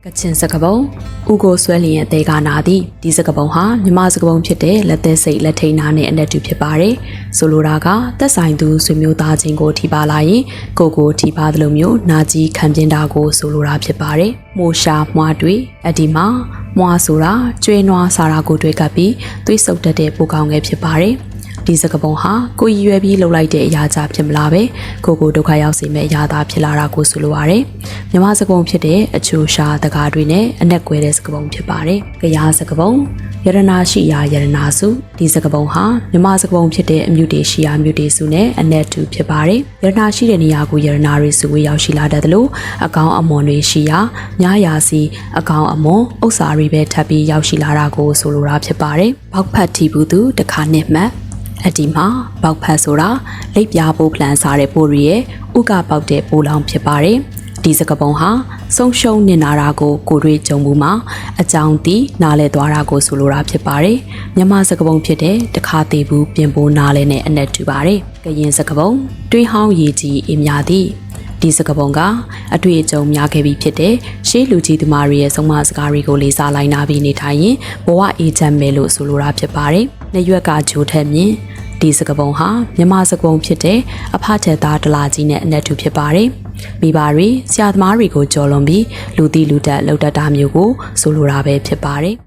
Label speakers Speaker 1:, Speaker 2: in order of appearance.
Speaker 1: ကချင်စကားပုံဥကိုဆွဲလျင်ရဲ့တဲကနာသည်ဒီစကားပုံဟာမြမစကားပုံဖြစ်တဲ့လက်သက်စိတ်လက်ထိန်နာနဲ့အနက်တူဖြစ်ပါတယ်ဆိုလိုတာကသက်ဆိုင်သူဆွေမျိုးသားချင်းကိုထိပါလာရင်ကိုထိပါသလိုမျိုးနာကြီးခံပြင်းတာကိုဆိုလိုတာဖြစ်ပါတယ်မိုးရှာမွားတွေအဒီမှာမွားဆိုတာကျွေးနွားစာရာကိုတွေ့ကပ်ပြီးသွေးဆုပ်တတ်တဲ့ပိုကောင်ငယ်ဖြစ်ပါတယ်ဒီစကားပုံဟာကိုရွယ်ပြီးလှုပ်လိုက်တဲ့အရာကြဖြစ်မလားပဲကိုဒုက္ခရောက်စေမဲ့အရာသာဖြစ်လာတာကိုဆိုလိုရတယ်မြမစကားပုံဖြစ်တဲ့အချိုရှာတကားတွေနဲ့အနက်ကွဲတဲ့စကားပုံဖြစ်ပါတယ်ကြရာစကားပုံယရနာရှိရာယရနာစုဒီစကားပုံဟာမြမစကားပုံဖြစ်တဲ့အမြုတေရှိရာမြုတေစုနဲ့အနက်တူဖြစ်ပါတယ်ယရနာရှိတဲ့နေရာကိုယရနာတွေစုဝေးရောက်ရှိလာတတ်တယ်လို့အကောင်အမွန်တွေရှိရာညာရာစီအကောင်အမွန်ဥစ္စာတွေပဲထပ်ပြီးရောက်ရှိလာတာကိုဆိုလိုတာဖြစ်ပါတယ်ဘောက်ဖတ်ထီဘူးသူတခါနှစ်မှတ်အဒီမှာပေါက်ဖတ်ဆိုတာလိပ်ပြားပိုးဖလန်စားတဲ့ပိုးရဲ့ဥကပေါက်တဲ့ပိုးလောင်ဖြစ်ပါတယ်ဒီစကားပုံဟာဆုံးရှုံးနေတာတာကိုတွေ့ကြုံမှုမှာအကြောင်းတီးနားလဲသွားတာကိုဆိုလိုတာဖြစ်ပါတယ်မြန်မာစကားပုံဖြစ်တဲ့တခါသေးဘူးပြင်ပိုးနားလဲနဲ့အနက်တူပါတယ်ကရင်စကားပုံတွေးဟောင်းရည်ကြီးအများသည်ဒီစကားပုံကအတွေ့အကြုံများခဲ့ပြီးဖြစ်တဲ့ရှေးလူကြီးသူမတွေရဲ့ဆုံးမစကားတွေကိုလေးစားလိုက်နာပြီးနေထိုင်ရင်ဘဝအေးချမ်းမယ်လို့ဆိုလိုတာဖြစ်ပါတယ်။နှစ်ရွက်ကဂျိုးထက်မြင်ဒီစကားပုံဟာမြန်မာစကားပုံဖြစ်တဲ့အဖထက်သားဒလာကြီးနဲ့အနက်တူဖြစ်ပါတယ်။မိဘတွေဆရာသမားတွေကိုကြော်လွန်ပြီးလူသိလူတက်လှုပ်တတ်တာမျိုးကိုဆိုလိုတာပဲဖြစ်ပါတယ်။